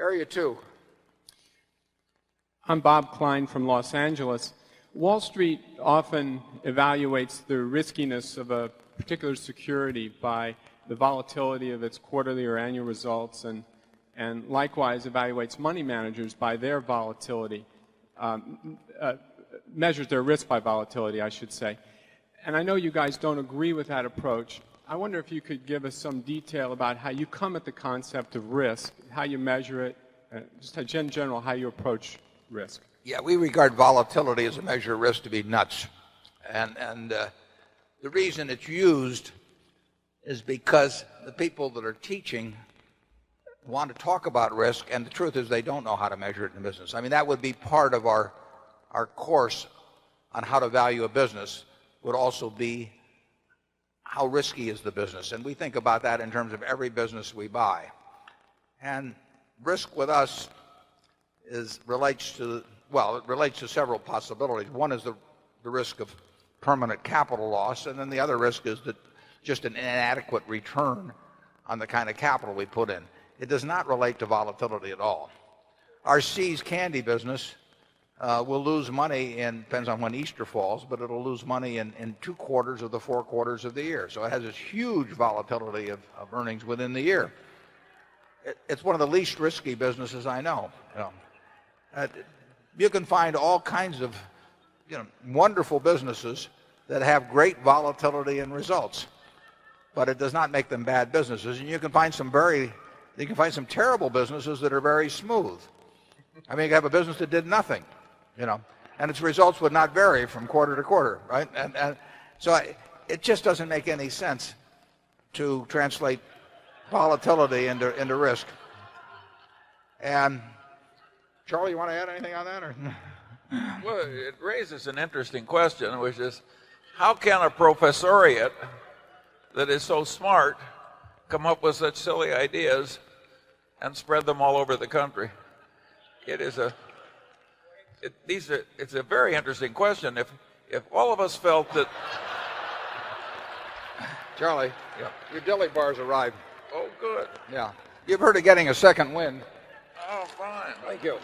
Area 2. I'm Bob Kline from Los Angeles. Wall Street often evaluates the riskiness of a particular security by the volatility of its quarterly or annual results, and likewise evaluates money managers by their volatility, measures their risk by volatility, I should say. And I know you guys don't agree with that approach. I wonder if you could give us some detail about how you come at the concept of risk, how you measure it, just in general, how you approach risk. Yeah, we regard volatility as a measure of risk to be nuts. And the reason it's used is because the people that are teaching want to talk about risk, and the truth is they don't know how to measure it in business. I mean, that would be part of our course on how to value a business, would also be how risky is the business. And we think about that in terms of every business we buy. And risk with us relates to several possibilities. One is the risk of permanent capital loss, and then the other risk is that just an inadequate return on the kind of capital we put in. It does not relate to volatility at all. Our See's candy business will lose money depends on when Easter falls, but it'll lose money in 2 quarters of the 4 quarters of the year. So it has this huge volatility of earnings within the year. It's one of the least risky businesses I know. You can find all kinds of wonderful businesses that have great volatility in results, but it does not make them bad businesses. And you can find some terrible businesses that are very smooth. I mean, you have a business that did nothing, and its results would not vary from quarter to quarter, right? And so it just doesn't make any sense to translate volatility into risk. And Charlie, you want to add anything on that? Or? Well, it raises an interesting question, which is, how can a professoriate that is so smart come up with such silly ideas and spread them all over the country? It's a very interesting question. If all of us felt that... Charlie, yeah. Your dilly bars arrived. Oh, good. Yeah. You've heard of getting a second wind. Oh, fine. Thank you.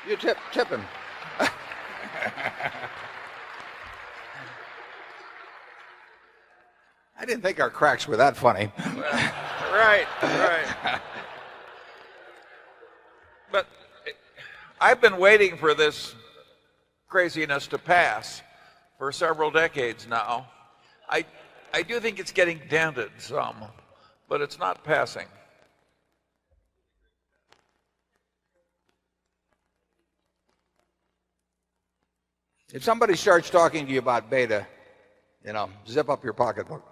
You tip him. I didn't think our cracks were that funny. Right. But I've been waiting for this craziness to pass for several decades now. I do think it's getting dented some, but it's not passing. If somebody starts talking to you about beta, zip up your pocketbook.